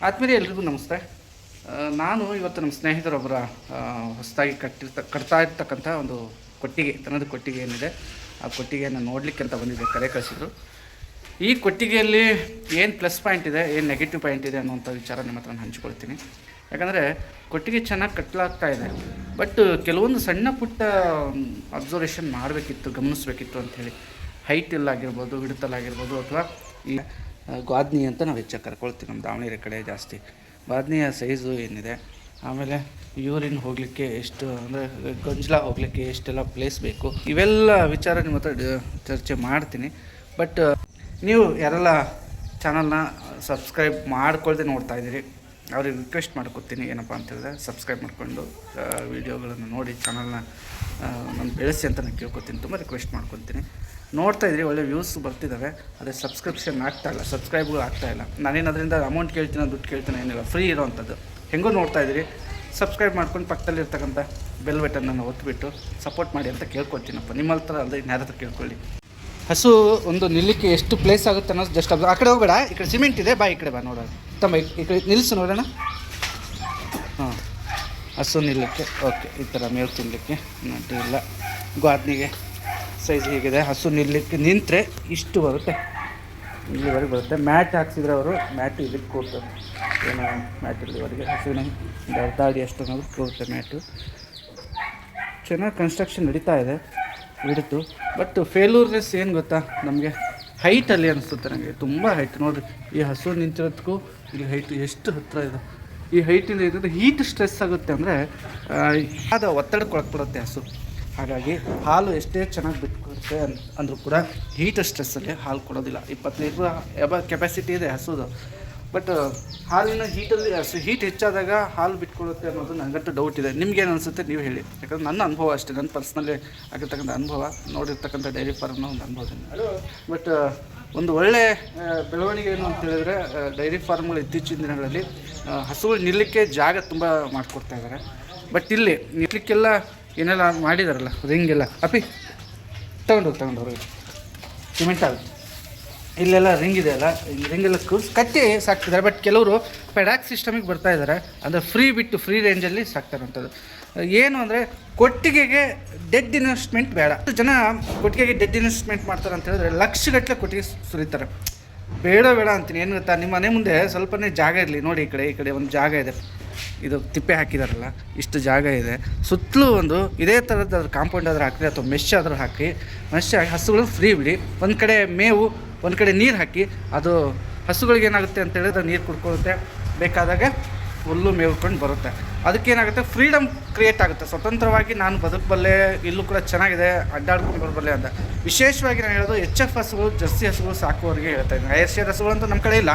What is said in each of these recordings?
ಆದ್ಮೇಲೆ ಎಲ್ರಿಗೂ ನಮಸ್ತೆ. ನಾನು ಇವತ್ತು ನಮ್ಮ ಸ್ನೇಹಿತರೊಬ್ಬರ ಹೊಸದಾಗಿ ಕಟ್ತಾ ಇರ್ತಕ್ಕಂಥ ಒಂದು ಕೊಟ್ಟಿಗೆ, ದನದ ಕೊಟ್ಟಿಗೆ ಏನಿದೆ ಆ ಕೊಟ್ಟಿಗೆಯನ್ನು ನೋಡಲಿಕ್ಕೆ ಅಂತ ಬಂದಿದ್ದೆ, ಕರೆ ಕಳಿಸಿದ್ರು. ಈ ಕೊಟ್ಟಿಗೆಯಲ್ಲಿ ಏನು ಪ್ಲಸ್ ಪಾಯಿಂಟ್ ಇದೆ, ಏನು ನೆಗೆಟಿವ್ ಪಾಯಿಂಟ್ ಇದೆ ಅನ್ನುವಂಥ ವಿಚಾರ ನಿಮ್ಮ ಹತ್ರ ನಾನು ಹಂಚ್ಕೊಳ್ತೀನಿ. ಯಾಕಂದರೆ ಕೊಟ್ಟಿಗೆ ಚೆನ್ನಾಗಿ ಕಟ್ಟಲಾಗ್ತಾ ಇದೆ, ಬಟ್ ಕೆಲವೊಂದು ಸಣ್ಣ ಪುಟ್ಟ ಅಬ್ಸರ್ವೇಷನ್ ಮಾಡಬೇಕಿತ್ತು, ಗಮನಿಸಬೇಕಿತ್ತು ಅಂಥೇಳಿ. ಹೈಟಲ್ಲಾಗಿರ್ಬೋದು, ವಿಡತಲ್ಲಾಗಿರ್ಬೋದು, ಅಥವಾ ಈ ಗ್ವಾದ್ನಿ ಅಂತ ನಾವು ಹೆಚ್ಚಾಗಿ ಕರ್ಕೊಳ್ತೀವಿ ನಮ್ಮ ದಾವಣಗೆರೆ ಕಡೆ ಜಾಸ್ತಿ. ಬಾದ್ನಿಯ ಸೈಜು ಏನಿದೆ, ಆಮೇಲೆ ಯೂರಿನ್ ಹೋಗಲಿಕ್ಕೆ ಎಷ್ಟು, ಅಂದರೆ ಗಂಜಲ ಹೋಗಲಿಕ್ಕೆ ಎಷ್ಟೆಲ್ಲ ಪ್ಲೇಸ್ ಬೇಕು, ಇವೆಲ್ಲ ವಿಚಾರ ನಿಮ್ಮ ಹತ್ರ ಚರ್ಚೆ ಮಾಡ್ತೀನಿ. ಬಟ್ ನೀವು ಯಾರೆಲ್ಲ ಚಾನಲ್ನ ಸಬ್ಸ್ಕ್ರೈಬ್ ಮಾಡ್ಕೊಳ್ದೆ ನೋಡ್ತಾಯಿದ್ದೀರಿ, ಅವ್ರಿಗೆ ರಿಕ್ವೆಸ್ಟ್ ಮಾಡ್ಕೊತೀನಿ ಏನಪ್ಪ ಅಂತ ಹೇಳಿದ್ರೆ, ಸಬ್ಸ್ಕ್ರೈಬ್ ಮಾಡಿಕೊಂಡು ವೀಡಿಯೋಗಳನ್ನು ನೋಡಿ ಚಾನಲ್ನ ನಾನು ಬೆಳೆಸಿ ಅಂತ ನಾನು ಕೇಳ್ಕೊತೀನಿ, ತುಂಬ ರಿಕ್ವೆಸ್ಟ್ ಮಾಡ್ಕೊತೀನಿ. ನೋಡ್ತಾಯಿದ್ರಿ, ಒಳ್ಳೆ ವ್ಯೂಸ್ ಬರ್ತಿದ್ದಾವೆ, ಅದೇ ಸಬ್ಸ್ಕ್ರಿಪ್ಷನ್ ಆಗ್ತಾಯಿಲ್ಲ, ಸಬ್ಸ್ಕ್ರೈಬ್ಗಳು ಆಗ್ತಾಯಿಲ್ಲ. ನಾನೇನು ಅದರಿಂದ ಅಮೌಂಟ್ ಕೇಳ್ತೀನಿ, ದುಡ್ಡು ಕೇಳ್ತೀನಿ ಏನಿಲ್ಲ, ಫ್ರೀ ಇರೋವಂಥದ್ದು. ಹೆಂಗೂ ನೋಡ್ತಾಯಿದ್ದೀರಿ, ಸಬ್ಸ್ಕ್ರೈಬ್ ಮಾಡ್ಕೊಂಡು ಪಕ್ಕದಲ್ಲಿರ್ತಕ್ಕಂಥ ಬೆಲ್ ಬಟನನ್ನು ಒತ್ತಿಬಿಟ್ಟು ಸಪೋರ್ಟ್ ಮಾಡಿ ಅಂತ ಕೇಳ್ಕೊತೀನಪ್ಪ. ನಿಮ್ಮ ಹತ್ರ ಅಲ್ಲದೆ ಇನ್ಯಾರ ಹತ್ರ ಕೇಳ್ಕೊಳ್ಳಿ. ಹಸು ಒಂದು ನಿಲ್ಲಕ್ಕೆ ಎಷ್ಟು ಪ್ಲೇಸ್ ಆಗುತ್ತೆ ಅನ್ನೋದು ಜಸ್ಟ್ ಆ ಕಡೆ ಹೋಗಬೇಡ, ಈ ಕಡೆ ಸಿಮೆಂಟ್ ಇದೆ, ಬಾ ಈ ಕಡೆ ಬಾ ನೋಡೋಣ. ತಮ್ಮ ಈ ಕಡೆ ನಿಲ್ಲಿಸು ನೋಡೋಣ. ಹಾಂ, ಹಸು ನಿಲ್ಲಕ್ಕೆ ಓಕೆ. ಈ ಥರ ಮೇವು ತಿನ್ನಲಿಕ್ಕೆ ನಡ್ಡಿ ಇಲ್ಲ, ಗ್ವಾದ್ನಿಗೆ ಸೈಜ್ ಹೀಗಿದೆ. ಹಸು ನಿಂತರೆ ಇಷ್ಟು ಬರುತ್ತೆ, ಇಲ್ಲಿವರೆಗೆ ಬರುತ್ತೆ. ಮ್ಯಾಟ್ ಹಾಕ್ಸಿದ್ರೆ ಅವರು, ಮ್ಯಾಟು ಇದಕ್ಕೆ ಕೂರ್ತದೆ, ಏನೋ ಮ್ಯಾಟ್ ಇಲ್ಲಿವರೆಗೆ ಹಸುವಿನ ಅರ್ಧ ಅಡಿ ಅಷ್ಟು ಅನ್ನೋದು ಕೂರುತ್ತೆ ಮ್ಯಾಟು. ಚೆನ್ನಾಗಿ ಕನ್ಸ್ಟ್ರಕ್ಷನ್ ನಡೀತಾ ಇದೆ, ಹಿಡಿತು. ಬಟ್ ಫೇಲ್ಯೂರ್ನೆಸ್ ಏನು ಗೊತ್ತಾ, ನಮಗೆ ಹೈಟಲ್ಲಿ ಅನಿಸುತ್ತೆ ನನಗೆ, ತುಂಬ ಹೈಟ್. ನೋಡಿರಿ, ಈ ಹಸು ನಿಂತಿರೋದಕ್ಕೂ ಇಲ್ಲಿ ಹೈಟು ಎಷ್ಟು ಹತ್ತಿರ ಇದೆ. ಈ ಹೈಟಿಂದ ಇದ್ದರೆ ಹೀಟ್ ಸ್ಟ್ರೆಸ್ ಆಗುತ್ತೆ, ಅಂದರೆ ಅದು ಒತ್ತಡಕ್ಕೆ ಒಳಪಡುತ್ತೆ ಹಸು. ಹಾಗಾಗಿ ಹಾಲು ಎಷ್ಟೇ ಚೆನ್ನಾಗಿ ಬಿಟ್ಕೊಡುತ್ತೆ ಅಂದರೂ ಕೂಡ ಹೀಟ್ ಸ್ಟ್ರೆಸ್ಸಲ್ಲಿ ಹಾಲು ಕೊಡೋದಿಲ್ಲ. 20 ಲೀಟ್ರ್ ಕೆಪಾಸಿಟಿ ಇದೆ ಹಸುದು, ಬಟ್ ಹಾಲಿನ ಹೀಟಲ್ಲಿ ಹೀಟ್ ಹೆಚ್ಚಾದಾಗ ಹಾಲು ಬಿಟ್ಕೊಡುತ್ತೆ ಅನ್ನೋದು ನನಗಂತೂ ಡೌಟ್ ಇದೆ. ನಿಮ್ಗೇನು ಅನಿಸುತ್ತೆ ನೀವು ಹೇಳಿ, ಯಾಕಂದರೆ ನನ್ನ ಅನುಭವ ಅಷ್ಟೇ, ನನ್ನ ಪರ್ಸ್ನಲಿ ಆಗಿರ್ತಕ್ಕಂಥ ಅನುಭವ, ನೋಡಿರ್ತಕ್ಕಂಥ ಡೈರಿ ಫಾರ್ಮ್ನ ಒಂದು ಅನುಭವದಿಂದ. ಬಟ್ ಒಂದು ಒಳ್ಳೆ ಬೆಳವಣಿಗೆ ಏನು ಅಂತ ಹೇಳಿದ್ರೆ, ಡೈರಿ ಫಾರ್ಮ್ಗಳು ಇತ್ತೀಚಿನ ದಿನಗಳಲ್ಲಿ ಹಸುಗಳು ನಿಲ್ಲಕ್ಕೆ ಜಾಗ ತುಂಬ ಮಾಡಿಕೊಡ್ತಾಯಿದ್ದಾರೆ. ಬಟ್ ಇಲ್ಲಿ ನಿಲ್ಲಕ್ಕೆಲ್ಲ ಏನೆಲ್ಲ ಮಾಡಿದಾರಲ್ಲ, ರಿಂಗ್ ಎಲ್ಲ ತಗೊಂಡು ಹೊರಗೆ ಸಿಮೆಂಟ್ ಆಗುತ್ತೆ, ಇಲ್ಲೆಲ್ಲ ರಿಂಗ್ ಇದೆಯಲ್ಲ, ರಿಂಗೆಲ್ಲ ಕಟ್ಟಿ ಸಾಕ್ತಿದ್ದಾರೆ. ಬಟ್ ಕೆಲವರು ಪೆಡಾಕ್ ಸಿಸ್ಟಮಿಗೆ ಬರ್ತಾ ಇದ್ದಾರೆ, ಅಂದರೆ ಫ್ರೀ ರೇಂಜಲ್ಲಿ ಸಾಕ್ತಾರಂಥದ್ದು. ಏನು ಅಂದರೆ ಕೊಟ್ಟಿಗೆಗೆ ಡೆಡ್ ಇನ್ವೆಸ್ಟ್ಮೆಂಟ್ ಬೇಡ. ಜನ ಕೊಟ್ಟಿಗೆಗೆ ಡೆಡ್ ಇನ್ವೆಸ್ಟ್ಮೆಂಟ್ ಮಾಡ್ತಾರೆ ಅಂತ ಹೇಳಿದ್ರೆ ಲಕ್ಷಗಟ್ಟಲೆ ಕೊಟ್ಟಿಗೆ ಸುರಿತಾರೆ. ಬೇಡ ಅಂತೀನಿ. ಏನು ಗೊತ್ತಾ, ನಿಮ್ಮ ಮನೆ ಮುಂದೆ ಸ್ವಲ್ಪನೇ ಜಾಗ ಇರಲಿ. ನೋಡಿ, ಈ ಕಡೆ ಒಂದು ಜಾಗ ಇದೆ, ಇದು ತಿಪ್ಪೆ ಹಾಕಿದಾರಲ್ಲ, ಇಷ್ಟು ಜಾಗ ಇದೆ. ಸುತ್ತಲೂ ಒಂದು ಇದೇ ಥರದ್ದು ಅದ್ರ ಕಾಂಪೌಂಡ್ ಆದರೂ ಹಾಕಿ, ಅಥವಾ ಮೆಶ್ ಆದರೂ ಹಾಕಿ ಹಸುಗಳು ಫ್ರೀ ಬಿಡಿ. ಒಂದು ಕಡೆ ಮೇವು, ಒಂದು ಕಡೆ ನೀರು ಹಾಕಿ, ಅದು ಹಸುಗಳಿಗೆ ಏನಾಗುತ್ತೆ ಅಂತ ಹೇಳಿದ್ರೆ ನೀರು ಕುಡ್ಕೊಳ್ಳುತ್ತೆ, ಬೇಕಾದಾಗ ಹುಲ್ಲು ಮೇವ್ಕೊಂಡು ಬರುತ್ತೆ. ಅದಕ್ಕೇನಾಗುತ್ತೆ, ಫ್ರೀಡಮ್ ಕ್ರಿಯೇಟ್ ಆಗುತ್ತೆ, ಸ್ವತಂತ್ರವಾಗಿ ನಾನು ಬದುಕಬಲ್ಲೆ, ಇಲ್ಲೂ ಕೂಡ ಚೆನ್ನಾಗಿದೆ, ಅಡ್ಡಾಡ್ಕೊಂಡು ಬರಬಲ್ಲೆ ಅಂತ. ವಿಶೇಷವಾಗಿ ನಾನು ಹೇಳೋದು HF ಹಸುಗಳು, ಜರ್ಸಿ ಹಸುಗಳು ಸಾಕುವವರಿಗೆ ಹೇಳ್ತಾ ಇದ್ದೀನಿ. ಐರ್ಷಿಯರ್ ಹಸುಗಳು ಅಂತ ನಮ್ಮ ಕಡೆ ಇಲ್ಲ,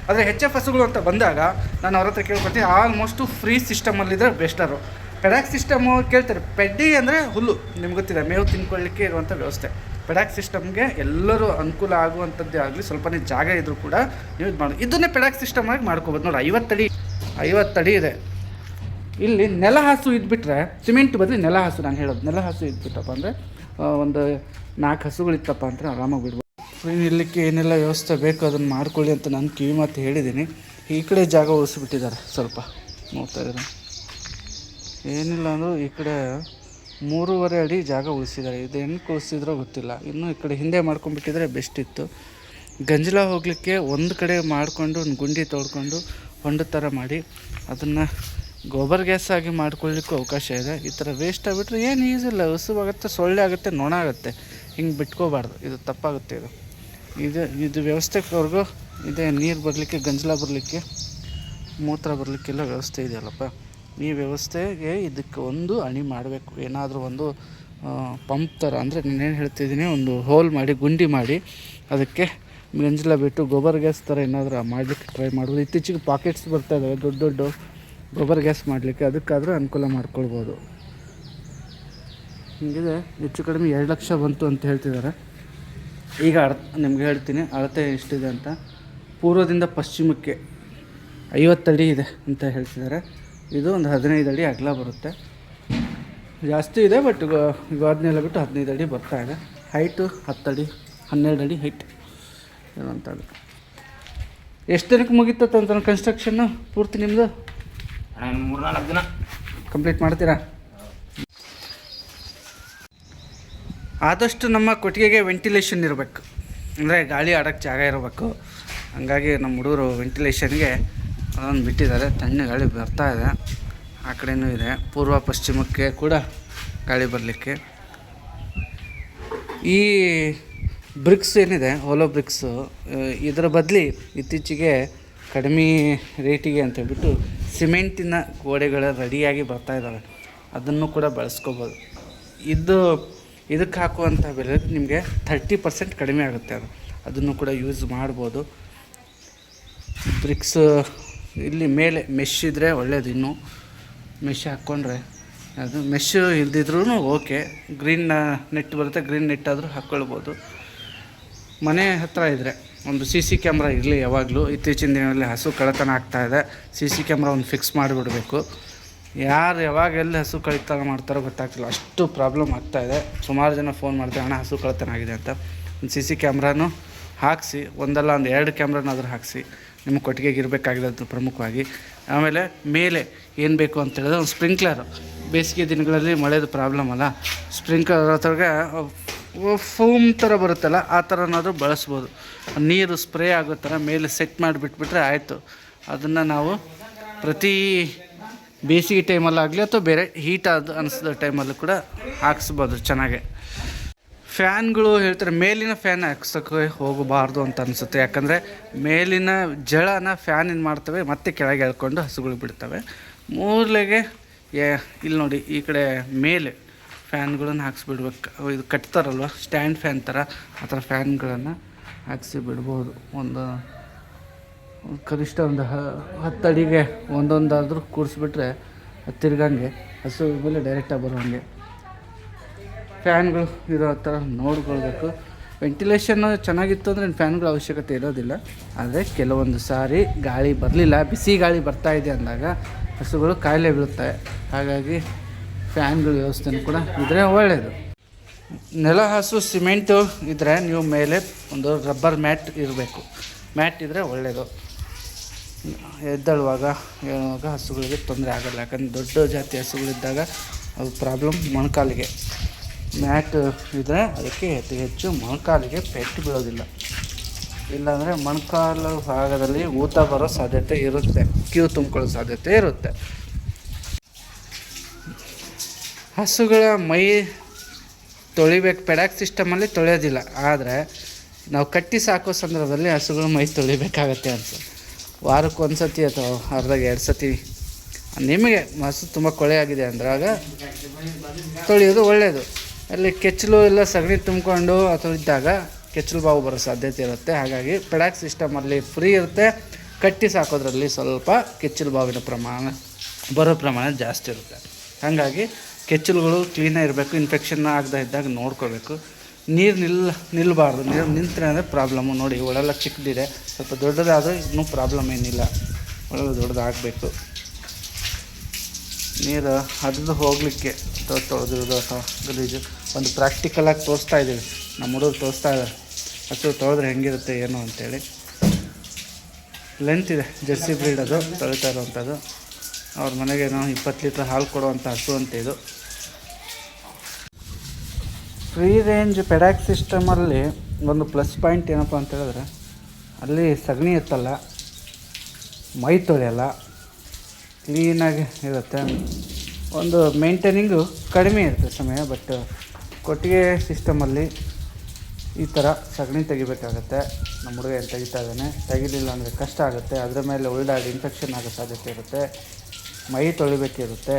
ಆದರೆ HF ಹಸುಗಳು ಅಂತ ಬಂದಾಗ ನಾನು ಅವ್ರ ಹತ್ರ ಕೇಳ್ಕೊತೀನಿ, ಆಲ್ಮೋಸ್ಟು ಫ್ರೀ ಸಿಸ್ಟಮಲ್ಲಿದ್ದರೆ ಬೆಸ್ಟರು. ಪೆಡಾಕ್ ಸಿಸ್ಟಮು ಕೇಳ್ತಾರೆ. ಪೆಡ್ಡಿ ಅಂದರೆ ಹುಲ್ಲು, ನಿಮ್ಗೆ ಗೊತ್ತಿದೆ, ಮೇವು ತಿನ್ಕೊಳ್ಳಿಕ್ಕೆ ಇರುವಂಥ ವ್ಯವಸ್ಥೆ. ಪೆಡಾಕ್ ಸಿಸ್ಟಮ್ಗೆ ಎಲ್ಲರೂ ಅನುಕೂಲ ಆಗುವಂಥದ್ದೇ ಆಗಲಿ, ಸ್ವಲ್ಪನೇ ಜಾಗ ಇದ್ದರೂ ಕೂಡ ನೀವು ಇದು ಮಾಡಿ, ಇದನ್ನೇ ಪೆಡಾಕ್ ಸಿಸ್ಟಮ್ ಆಗಿ ಮಾಡ್ಕೋಬೋದು. ನೋಡಿ, 50 ಅಡಿ ಇದೆ. ಇಲ್ಲಿ ನೆಲ ಹಾಸು ಇದ್ಬಿಟ್ರೆ, ಸಿಮೆಂಟ್ ಬದಲು ನೆಲ ಹಾಸು, ನಾನು ಹೇಳೋದು ನೆಲ ಹಾಸು ಇದ್ಬಿಟ್ಟಪ್ಪ ಅಂದರೆ, ಒಂದು 4 ಹಸುಗಳಿತ್ತಪ್ಪ ಅಂದರೆ ಆರಾಮಾಗಿ ಬಿಡ್ಬೋದು. ಫ್ರೀ ನಿಲ್ಲಕ್ಕೆ ಏನೆಲ್ಲ ವ್ಯವಸ್ಥೆ ಬೇಕು ಅದನ್ನು ಮಾಡ್ಕೊಳ್ಳಿ ಅಂತ ನಾನು ಕಿವಿ ಮಾತು ಹೇಳಿದ್ದೀನಿ. ಈ ಕಡೆ ಜಾಗ ಉಳಿಸಿಬಿಟ್ಟಿದ್ದಾರೆ, ಸ್ವಲ್ಪ ನೋಡ್ತಾ ಇದ್ದಾರೆ. ಏನಿಲ್ಲ ಅಂದರೂ ಈ ಕಡೆ 3.5 ಅಡಿ ಜಾಗ ಉಳಿಸಿದ್ದಾರೆ. ಇದು ಹೆಂಗೆ ಉಳಿಸಿದ್ರೋ ಗೊತ್ತಿಲ್ಲ. ಇನ್ನೂ ಈ ಕಡೆ ಹಿಂದೆ ಮಾಡ್ಕೊಂಡ್ಬಿಟ್ಟಿದ್ರೆ ಬೆಸ್ಟ್ ಇತ್ತು. ಗಂಜಲ ಹೋಗಲಿಕ್ಕೆ ಒಂದು ಕಡೆ ಮಾಡಿಕೊಂಡು, ಒಂದು ಗುಂಡಿ ತೋಡ್ಕೊಂಡು ಹೊಂಡ ಥರ ಮಾಡಿ ಅದನ್ನು ಗೊಬ್ಬರ ಗ್ಯಾಸ್ ಆಗಿ ಮಾಡ್ಕೊಳ್ಳಿಕ್ಕೂ ಅವಕಾಶ ಇದೆ. ಈ ಥರ ವೇಸ್ಟ್ ಆಗಿಬಿಟ್ರೆ ಏನು ಯೂಸ್ ಇಲ್ಲ. ಹಸುವಾಗುತ್ತೆ, ಸೊಳ್ಳೆ ಆಗುತ್ತೆ, ನೊಣ ಆಗುತ್ತೆ. ಹಿಂಗೆ ಬಿಟ್ಕೋಬಾರ್ದು, ಇದು ತಪ್ಪಾಗುತ್ತೆ. ಇದು ವ್ಯವಸ್ಥೆವರೆಗೂ ಇದೆ. ನೀರು ಬರಲಿಕ್ಕೆ, ಗಂಜಲ ಬರಲಿಕ್ಕೆ, ಮೂತ್ರ ಬರಲಿಕ್ಕೆಲ್ಲ ವ್ಯವಸ್ಥೆ ಇದೆಯಲ್ಲಪ್ಪ. ಈ ವ್ಯವಸ್ಥೆಗೆ ಇದಕ್ಕೆ ಒಂದು ಅಣಿ ಮಾಡಬೇಕು. ಏನಾದರೂ ಒಂದು ಪಂಪ್ ಥರ, ಅಂದರೆ ನಾನೇನು ಹೇಳ್ತಿದ್ದೀನಿ, ಒಂದು ಹೋಲ್ ಮಾಡಿ, ಗುಂಡಿ ಮಾಡಿ, ಅದಕ್ಕೆ ಗಂಜಲ ಬಿಟ್ಟು ಗೊಬ್ಬರ ಗ್ಯಾಸ್ ಥರ ಏನಾದರೂ ಮಾಡಲಿಕ್ಕೆ ಟ್ರೈ ಮಾಡ್ಬೋದು. ಇತ್ತೀಚೆಗೆ ಪಾಕೆಟ್ಸ್ ಬರ್ತಾಯಿದ್ದಾವೆ, ದೊಡ್ಡ ಗೊಬ್ಬರ ಗ್ಯಾಸ್ ಮಾಡಲಿಕ್ಕೆ, ಅದಕ್ಕಾದರೂ ಅನುಕೂಲ ಮಾಡ್ಕೊಳ್ಬೋದು. ಹೀಗಿದೆ. ಹೆಚ್ಚು ಕಡಿಮೆ 2 ಲಕ್ಷ ಬಂತು ಅಂತ ಹೇಳ್ತಿದ್ದಾರೆ. ಈಗ ನಿಮ್ಗೆ ಹೇಳ್ತೀನಿ ಅಳತೆ ಎಷ್ಟಿದೆ ಅಂತ. ಪೂರ್ವದಿಂದ ಪಶ್ಚಿಮಕ್ಕೆ 50 ಅಡಿ ಇದೆ ಅಂತ ಹೇಳ್ತಿದ್ದಾರೆ. ಇದು ಒಂದು 15 ಅಡಿ ಅಗಲ ಬರುತ್ತೆ, ಜಾಸ್ತಿ ಇದೆ. ಬಟ್ ಗಾದನೆಲ್ಲ ಬಿಟ್ಟು 15 ಅಡಿ ಬರ್ತಾಯಿದೆ. ಹೈಟು 10 ಅಡಿ 12 ಅಡಿ ಹೈಟ್ ಇರುವಂಥದ್ದು. ಎಷ್ಟು ದಿನಕ್ಕೆ ಮುಗೀತತ್ತ ಅಂತ ಕನ್ಸ್ಟ್ರಕ್ಷನ್ನು ಪೂರ್ತಿ ನಿಮ್ಮದು? 3-4 ದಿನ ಕಂಪ್ಲೀಟ್ ಮಾಡ್ತೀರಾ? ಆದಷ್ಟು ನಮ್ಮ ಕೊಟ್ಟಿಗೆಗೆ ವೆಂಟಿಲೇಷನ್ ಇರಬೇಕು, ಅಂದರೆ ಗಾಳಿ ಆಡೋಕ್ಕೆ ಜಾಗ ಇರಬೇಕು. ಹಂಗಾಗಿ ನಮ್ಮ ಹುಡುಗರು ವೆಂಟಿಲೇಷನ್ಗೆ ಅದೊಂದು ಬಿಟ್ಟಿದ್ದಾರೆ. ತಣ್ಣ ಗಾಳಿ ಬರ್ತಾ ಇದೆ, ಆ ಕಡೆಯೂ ಇದೆ, ಪೂರ್ವ ಪಶ್ಚಿಮಕ್ಕೆ ಕೂಡ ಗಾಳಿ ಬರಲಿಕ್ಕೆ. ಈ ಬ್ರಿಕ್ಸ್ ಏನಿದೆ, ಹೋಲೋ ಬ್ರಿಕ್ಸು, ಇದರ ಬದಲಿ ಇತ್ತೀಚೆಗೆ ಕಡಿಮೆ ರೇಟಿಗೆ ಅಂತ ಹೇಳ್ಬಿಟ್ಟು ಸಿಮೆಂಟಿನ ಗೋಡೆಗಳು ರೆಡಿಯಾಗಿ ಬರ್ತಾ ಇದ್ದಾವೆ. ಅದನ್ನು ಕೂಡ ಬಳಸ್ಕೋಬೋದು. ಇದಕ್ಕೆ ಹಾಕುವಂಥ ಬೆಲೆ ನಿಮಗೆ 30% ಕಡಿಮೆ ಆಗುತ್ತೆ. ಅದನ್ನು ಕೂಡ ಯೂಸ್ ಮಾಡ್ಬೋದು. ಬ್ರಿಕ್ಸ್ ಇಲ್ಲಿ ಮೇಲೆ ಮೆಶ್ ಇದ್ದರೆ ಒಳ್ಳೆಯದು. ಇನ್ನೂ ಮೆಶ್ ಹಾಕ್ಕೊಂಡ್ರೆ ಅದು ಮೆಶ್ ಇಲ್ದಿದ್ರೂ ಓಕೆ. ಗ್ರೀನ್ ನೆಟ್ ಬರುತ್ತೆ, ಗ್ರೀನ್ ನೆಟ್ ಆದರೂ ಹಾಕ್ಕೊಳ್ಬೋದು. ಮನೆ ಹತ್ತಿರ ಇದ್ದರೆ ಒಂದು CC ಕ್ಯಾಮ್ರಾ ಇರಲಿ ಯಾವಾಗಲೂ. ಇತ್ತೀಚಿನ ದಿನಗಳಲ್ಲಿ ಹಸು ಕಳ್ಳತನ ಆಗ್ತಾಯಿದೆ. CC ಕ್ಯಾಮ್ರಾ ಒಂದು ಫಿಕ್ಸ್ ಮಾಡಿಬಿಡಬೇಕು. ಯಾರು ಯಾವಾಗ ಎಲ್ಲಿ ಹಸು ಕಳ್ಳತನ ಮಾಡ್ತಾರೋ ಗೊತ್ತಾಗ್ತಿಲ್ಲ, ಅಷ್ಟು ಪ್ರಾಬ್ಲಮ್ ಆಗ್ತಾಯಿದೆ. ಸುಮಾರು ಜನ ಫೋನ್ ಮಾಡ್ತಾರೆ, ಹಣ ಹಸು ಕಳ್ಳತನ ಆಗಿದೆ ಅಂತ. ಒಂದು CC ಕ್ಯಾಮ್ರಾನು ಹಾಕಿಸಿ, ಒಂದಲ್ಲ ಒಂದು 2 ಕ್ಯಾಮ್ರಾನಾದರೂ ಹಾಕಿಸಿ. ನಿಮ್ಮ ಕೊಟ್ಟಿಗೆಗೆ ಇರಬೇಕಾಗಿರೋದು ಪ್ರಮುಖವಾಗಿ. ಆಮೇಲೆ ಮೇಲೆ ಏನು ಬೇಕು ಅಂತ ಹೇಳಿದ್ರೆ ಒಂದು ಸ್ಪ್ರಿಂಕ್ಲರ್. ಬೇಸಿಗೆ ದಿನಗಳಲ್ಲಿ ಮಳೆದು ಪ್ರಾಬ್ಲಮ್ ಅಲ್ಲ, ಸ್ಪ್ರಿಂಕ್ಲರ್ ಹತ್ರಗೆ ಫೋಮ್ ಥರ ಬರುತ್ತಲ್ಲ, ಆ ಥರನಾದರೂ ಬಳಸ್ಬೋದು. ನೀರು ಸ್ಪ್ರೇ ಆಗೋ ಥರ ಮೇಲೆ ಸೆಟ್ ಮಾಡಿಬಿಟ್ಬಿಟ್ರೆ ಆಯಿತು. ಅದನ್ನು ನಾವು ಪ್ರತಿ ಬೇಸಿಗೆ ಟೈಮಲ್ಲಾಗಲಿ ಅಥವಾ ಬೇರೆ ಹೀಟ್ ಅನಿಸಿದ ಟೈಮಲ್ಲೂ ಕೂಡ ಹಾಕ್ಸ್ಬೋದು ಚೆನ್ನಾಗೆ. ಫ್ಯಾನ್ಗಳು ಹೇಳ್ತಾರೆ, ಮೇಲಿನ ಫ್ಯಾನ್ ಹಾಕ್ಸೋಕ್ಕೆ ಹೋಗಬಾರ್ದು ಅಂತ ಅನಿಸುತ್ತೆ. ಯಾಕಂದರೆ ಮೇಲಿನ ಜಳನ ಫ್ಯಾನ್ ಏನು ಮಾಡ್ತವೆ, ಮತ್ತೆ ಕೆಳಗೆ ಎಳ್ಕೊಂಡು ಹಸುಗಳು ಬಿಡ್ತವೆ. ಮೂಲೆಗೆ ಇಲ್ಲಿ ನೋಡಿ, ಈ ಕಡೆ ಮೇಲೆ ಫ್ಯಾನ್ಗಳನ್ನು ಹಾಕ್ಸಿಬಿಡ್ಬೇಕು. ಇದು ಕಟ್ತಾರಲ್ವ ಸ್ಟ್ಯಾಂಡ್ ಫ್ಯಾನ್ ಥರ, ಆ ಥರ ಫ್ಯಾನ್ಗಳನ್ನು ಹಾಕ್ಸಿ ಬಿಡ್ಬೋದು. ಒಂದು ಕನಿಷ್ಠ ಒಂದು 10 ಅಡಿಗೆ ಒಂದೊಂದಾದರೂ ಕೂರಿಸ್ಬಿಟ್ರೆ ತಿರ್ಗಂಗೆ ಹಸು ಮೇಲೆ ಡೈರೆಕ್ಟಾಗಿ ಬರೋಂಗೆ ಫ್ಯಾನ್ಗಳು ಇರೋ ಥರ ನೋಡ್ಕೊಳ್ಬೇಕು. ವೆಂಟಿಲೇಷನ್ನು ಚೆನ್ನಾಗಿತ್ತು ಅಂದರೆ ಫ್ಯಾನ್ಗಳ ಅವಶ್ಯಕತೆ ಇರೋದಿಲ್ಲ. ಆದರೆ ಕೆಲವೊಂದು ಸಾರಿ ಗಾಳಿ ಬರಲಿಲ್ಲ, ಬಿಸಿ ಗಾಳಿ ಬರ್ತಾಯಿದೆ ಅಂದಾಗ ಹಸುಗಳು ಕಾಯಿಲೆ ಬೀಳುತ್ತವೆ. ಹಾಗಾಗಿ ಫ್ಯಾನ್ಗಳ ವ್ಯವಸ್ಥೆನೂ ಕೂಡ ಇದ್ದರೆ ಒಳ್ಳೆಯದು. ನೆಲ ಹಾಸು ಸಿಮೆಂಟು ಇದ್ದರೆ ನೀವು ಮೇಲೆ ಒಂದು ರಬ್ಬರ್ ಮ್ಯಾಟ್ ಇರಬೇಕು. ಮ್ಯಾಟ್ ಇದ್ದರೆ ಒಳ್ಳೆಯದು. ಎದ್ದೇಳುವಾಗ ಹೇಳುವಾಗ ಹಸುಗಳಿಗೆ ತೊಂದರೆ ಆಗೋಲ್ಲ. ಯಾಕಂದರೆ ದೊಡ್ಡ ಜಾತಿ ಹಸುಗಳಿದ್ದಾಗ ಅದು ಪ್ರಾಬ್ಲಮ್ ಮೊಣಕಾಲಿಗೆ. ಮ್ಯಾಟ್ ಇದ್ದರೆ ಅದಕ್ಕೆ ಅತಿ ಹೆಚ್ಚು ಮೊಣಕಾಲಿಗೆ ಪೆಟ್ಟು ಬೀಳೋದಿಲ್ಲ. ಇಲ್ಲಾಂದರೆ ಮೊಣಕಾಲು ಭಾಗದಲ್ಲಿ ಊತ ಬರೋ ಸಾಧ್ಯತೆ ಇರುತ್ತೆ, ಕ್ಯೂ ತುಂಬಿಕೊಳ್ಳೋ ಸಾಧ್ಯತೆ ಇರುತ್ತೆ. ಹಸುಗಳ ಮೈ ತೊಳಿಬೇಕು, ಪೆಡಾಕ್ ಸಿಸ್ಟಮಲ್ಲಿ ತೊಳೆಯೋದಿಲ್ಲ. ಆದರೆ ನಾವು ಕಟ್ಟಿ ಸಾಕೋ ಸಂದರ್ಭದಲ್ಲಿ ಹಸುಗಳ ಮೈ ತೊಳಿಬೇಕಾಗತ್ತೆ ಅಂತ. ವಾರಕ್ಕೆ 1 ಸತಿ ಅಥವಾ ಅರ್ಧಾಗ 2 ಸತಿ ನಿಮಗೆ ಹಸು ತುಂಬ ಕೊಳೆ ಆಗಿದೆ ಅಂದಾಗ ತೊಳೆಯೋದು ಒಳ್ಳೆಯದು. ಅಲ್ಲಿ ಕೆಚ್ಚಲು ಎಲ್ಲ ಸಗಣಿ ತುಂಬಿಕೊಂಡು ಅಥವಾ ಇದ್ದಾಗ ಕೆಚ್ಚಲು ಬಾವು ಬರೋ ಸಾಧ್ಯತೆ ಇರುತ್ತೆ. ಹಾಗಾಗಿ ಪೆಡಾಕ್ ಸಿಸ್ಟಮಲ್ಲಿ ಫ್ರೀ ಇರುತ್ತೆ. ಕಟ್ಟಿ ಸಾಕೋದ್ರಲ್ಲಿ ಸ್ವಲ್ಪ ಕೆಚ್ಚಲು ಬಾವಿನ ಬರೋ ಪ್ರಮಾಣ ಜಾಸ್ತಿ ಇರುತ್ತೆ. ಹಾಗಾಗಿ ಕೆಚ್ಚಲುಗಳು ಕ್ಲೀನಾಗಿ ಇರಬೇಕು. ಇನ್ಫೆಕ್ಷನ್ ಆಗದೇ ಇದ್ದಾಗ ನೋಡ್ಕೋಬೇಕು. ನೀರು ನಿಲ್ಲಬಾರ್ದು. ನೀರು ನಿಂತರೆ ಅಂದರೆ ಪ್ರಾಬ್ಲಮ್ಮು. ನೋಡಿ ಒಳಗೆಲ್ಲ ಚಿಕ್ಕದಿದೆ, ಸ್ವಲ್ಪ ದೊಡ್ಡದಾದರೂ ಇನ್ನೂ ಪ್ರಾಬ್ಲಮ್ ಏನಿಲ್ಲ. ಒಳಗೆ ದೊಡ್ಡದಾಗಬೇಕು. ನೀರು ಹರಿದು ಹೋಗಲಿಕ್ಕೆ ಅಥವಾ ತೊಳೆದಿರೋದು ಅಥವಾ ಗಲೀಜು ಒಂದು ಪ್ರಾಕ್ಟಿಕಲಾಗಿ ತೋರಿಸ್ತಾ ಇದ್ದೀವಿ. ನಮ್ಮ ಹುಡುಗರು ತೋರಿಸ್ತಾ ಇದ್ದಾರೆ ಹಸು ತೊಳೆದ್ರೆ ಹೆಂಗಿರುತ್ತೆ ಏನು ಅಂತೇಳಿ. ಲೆಂತ್ ಇದೆ, ಜರ್ಸಿ ಬ್ರೀಡ್ ಅದು ತೊಳಿತಾ ಇರೋವಂಥದ್ದು. ಅವ್ರ ಮನೆಗೆ ನಾವು 20 ಲೀಟ್ರ್ ಹಾಲು ಕೊಡುವಂಥ ಹಸು ಅಂತ ಇದು. ಫ್ರೀ ರೇಂಜ್ ಪೆಡಾಕ್ ಸಿಸ್ಟಮಲ್ಲಿ ಒಂದು ಪ್ಲಸ್ ಪಾಯಿಂಟ್ ಏನಪ್ಪ ಅಂತ ಹೇಳಿದ್ರೆ, ಅಲ್ಲಿ ಸಗಣಿ ಎತ್ತಲ್ಲ, ಮೈ ತೊಳೆಯಲ್ಲ, ಕ್ಲೀನಾಗಿ ಇರುತ್ತೆ. ಒಂದು ಮೇಂಟೈನಿಂಗು ಕಡಿಮೆ ಇರುತ್ತೆ ಸಮಯ. ಬಟ್ ಕೊಟ್ಟಿಗೆ ಸಿಸ್ಟಮಲ್ಲಿ ಈ ಥರ ಸಗಣಿ ತೆಗಿಬೇಕಾಗತ್ತೆ. ನಮ್ಮ ಹುಡುಗ ಏನು ತೆಗಿತಾ ಇದ್ದಾನೆ, ತೆಗಿಲಿಲ್ಲ ಅಂದರೆ ಕಷ್ಟ ಆಗುತ್ತೆ. ಅದರ ಮೇಲೆ ಉಲ್ಡಾಡಿ ಇನ್ಫೆಕ್ಷನ್ ಆಗೋ ಸಾಧ್ಯತೆ ಇರುತ್ತೆ. ಮೈ ತೊಳಿಬೇಕಿರುತ್ತೆ.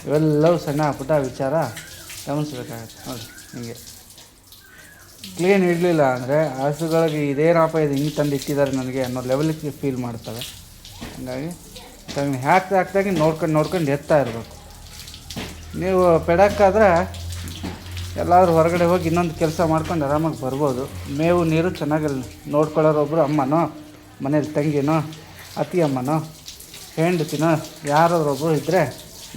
ಇವೆಲ್ಲವೂ ಸಣ್ಣ ಪುಟ್ಟ ವಿಚಾರ ಗಮನಿಸ್ಬೇಕಾಗತ್ತೆ. ನೋಡಿ ಹೀಗೆ ಕ್ಲೀನ್ ಇಡಲಿಲ್ಲ ಅಂದರೆ ಹಸುಗಳಿಗೆ ಇದೇನಪ್ಪ ಇದು ಹಿಂಗೆ ತಂದು ಇಟ್ಟಿದ್ದಾರೆ ನನಗೆ ಅನ್ನೋ ಲೆವೆಲಿಗೆ ಫೀಲ್ ಮಾಡ್ತವೆ. ಹಾಗಾಗಿ ಸಗಣಿ ಹಾಕ್ದಾಗೆ ನೋಡ್ಕೊಂಡು ಎತ್ತಾ ಇರಬೇಕು. ನೀವು ಪೆಡಕ್ಕಾದ್ರೆ ಎಲ್ಲಾದರೂ ಹೊರಗಡೆ ಹೋಗಿ ಇನ್ನೊಂದು ಕೆಲಸ ಮಾಡ್ಕೊಂಡು ಆರಾಮಾಗಿ ಬರ್ಬೋದು. ಮೇವು ನೀರು ಚೆನ್ನಾಗಿ ನೋಡ್ಕೊಳ್ಳೋರೊಬ್ಬರು ಅಮ್ಮನೋ, ಮನೇಲಿ ತಂಗಿನೋ, ಅತಿ ಅಮ್ಮನೋ, ಹೆಂಡತಿನೋ ಯಾರಾದ್ರೊಬ್ಬರು ಇದ್ದರೆ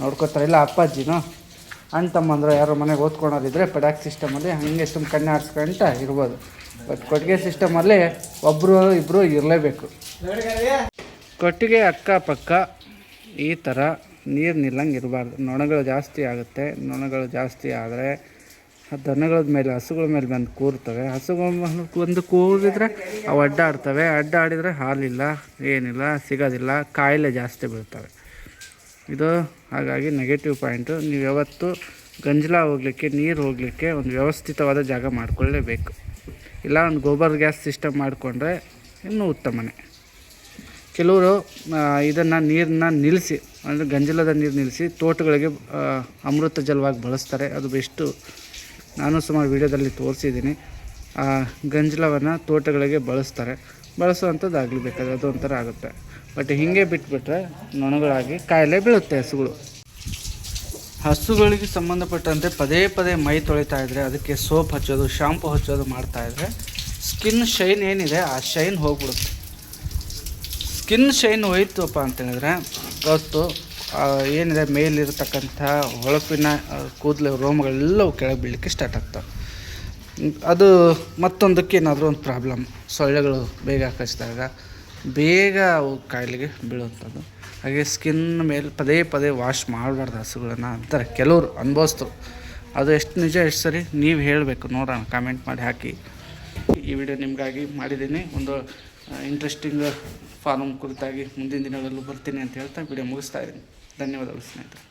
ನೋಡ್ಕೋತಾರೆ. ಇಲ್ಲ ಅಪ್ಪಾಜಿನೋ ಅಣ್ಣ ತಮ್ಮಂದ್ರೆ ಯಾರೋ ಮನೆಗೆ ಓದ್ಕೊಳೋರಿದ್ರೆ ಪೆಡಾಕ್ ಸಿಸ್ಟಮಲ್ಲಿ ಹಾಗೆ ಸುಮ್ಮ ಕಣ್ಣು ಆರಿಸ್ಕೊಂತ ಇರ್ಬೋದು. ಬಟ್ ಕೊಟ್ಟಿಗೆ ಸಿಸ್ಟಮಲ್ಲಿ ಒಬ್ಬರು ಇಬ್ಬರು ಇರಲೇಬೇಕು. ಕೊಟ್ಟಿಗೆ ಅಕ್ಕಪಕ್ಕ ಈ ಥರ ನೀರು ನಿಲ್ಲಂಗೆ ಇರಬಾರ್ದು. ನೊಣಗಳು ಜಾಸ್ತಿ ಆಗುತ್ತೆ. ನೊಣಗಳು ಜಾಸ್ತಿ ಆದರೆ ದನಗಳ ಮೇಲೆ ಹಸುಗಳ ಮೇಲೆ ಬಂದು ಕೂರ್ತವೆ. ಹಸುಗಳ ಒಂದು ಕೂರಿದ್ರೆ ಅವು ಅಡ್ಡಾಡ್ತವೆ. ಅಡ್ಡಾಡಿದರೆ ಹಾಲಿಲ್ಲ, ಏನಿಲ್ಲ, ಸಿಗೋದಿಲ್ಲ, ಕಾಯಿಲೆ ಜಾಸ್ತಿ ಬೀಳ್ತವೆ. ಇದು ಹಾಗಾಗಿ ನೆಗೆಟಿವ್ ಪಾಯಿಂಟು. ನೀವು ಯಾವತ್ತು ಗಂಜಲ ಹೋಗಲಿಕ್ಕೆ, ನೀರು ಹೋಗಲಿಕ್ಕೆ ಒಂದು ವ್ಯವಸ್ಥಿತವಾದ ಜಾಗ ಮಾಡಿಕೊಳ್ಳೇಬೇಕು. ಇಲ್ಲ ಒಂದು ಗೋಬರ್ ಗ್ಯಾಸ್ ಸಿಸ್ಟಮ್ ಮಾಡಿಕೊಂಡ್ರೆ ಇನ್ನೂ ಉತ್ತಮನೇ. ಕೆಲವರು ಇದನ್ನು ನೀರನ್ನ ನಿಲ್ಲಿಸಿ, ಅಂದರೆ ಗಂಜಲದ ನೀರು ನಿಲ್ಲಿಸಿ ತೋಟಗಳಿಗೆ ಅಮೃತ ಜಲವಾಗಿ ಬಳಸ್ತಾರೆ. ಅದು ಬೆಸ್ಟು. ನಾನು ಸುಮಾರು ವೀಡಿಯೋದಲ್ಲಿ ತೋರಿಸಿದ್ದೀನಿ. ಗಂಜಲವನ್ನು ತೋಟಗಳಿಗೆ ಬಳಸ್ತಾರೆ. ಬಳಸುವಂಥದ್ದು ಆಗಲೇಬೇಕಾದ್ರೆ ಅದು ಒಂಥರ ಆಗುತ್ತೆ. ಬಟ್ ಹೀಗೆ ಬಿಟ್ಬಿಟ್ರೆ ನೊಣಗಳಾಗಿ ಕಾಯಿಲೆ ಬೀಳುತ್ತೆ ಹಸುಗಳು. ಹಸುಗಳಿಗೆ ಸಂಬಂಧಪಟ್ಟಂತೆ ಪದೇ ಪದೇ ಮೈ ತೊಳಿತಾ ಇದ್ದರೆ, ಅದಕ್ಕೆ ಸೋಪ್ ಹಚ್ಚೋದು, ಶಾಂಪು ಹಚ್ಚೋದು ಮಾಡ್ತಾಯಿದ್ರೆ ಸ್ಕಿನ್ ಶೈನ್ ಏನಿದೆ ಆ ಶೈನ್ ಹೋಗ್ಬಿಡುತ್ತೆ. ಸ್ಕಿನ್ ಶೈನ್ ಹೋಯ್ತಪ್ಪ ಅಂತೇಳಿದ್ರೆ ಗೊತ್ತು ಏನಿದೆ ಮೇಲಿರ್ತಕ್ಕಂಥ ಹೊಳಪಿನ ಕೂದಲು ರೋಮಗಳೆಲ್ಲವೂ ಕೆಳಗೆ ಬೀಳಲಿಕ್ಕೆ ಸ್ಟಾರ್ಟ್ ಆಗ್ತವೆ. ಅದು ಮತ್ತೊಂದಕ್ಕೆ ಏನಾದರೂ ಒಂದು ಪ್ರಾಬ್ಲಮ್, ಸೊಳ್ಳೆಗಳು ಬೇಗ ಕಚ್ಚಿದಾಗ ಬೇಗ ಅವು ಕಾಯಿಲೆಗೆ ಬೀಳುವಂಥದ್ದು. ಹಾಗೆ ಸ್ಕಿನ್ ಮೇಲೆ ಪದೇ ಪದೇ ವಾಶ್ ಮಾಡಬಾರ್ದು ಹಸುಗಳನ್ನು ಅಂತಾರೆ ಕೆಲವರು ಅನುಭವಿಸ್ತರು. ಅದು ಎಷ್ಟು ನಿಜ ಎಷ್ಟು ಸರಿ ನೀವು ಹೇಳಬೇಕು, ನೋಡೋಣ, ಕಾಮೆಂಟ್ ಮಾಡಿ ಹಾಕಿ. ಈ ವಿಡಿಯೋ ನಿಮಗಾಗಿ ಮಾಡಿದ್ದೀನಿ. ಒಂದು ಇಂಟ್ರೆಸ್ಟಿಂಗ್ ಫಾರ್ಮ್ ಕುರಿತಾಗಿ ಮುಂದಿನ ದಿನಗಳಲ್ಲೂ ಬರ್ತೀನಿ ಅಂತ ಹೇಳ್ತಾ ವಿಡಿಯೋ ಮುಗಿಸ್ತಾ ಇದ್ದೀನಿ. ಧನ್ಯವಾದಗಳು ಸ್ನೇಹಿತರೆ.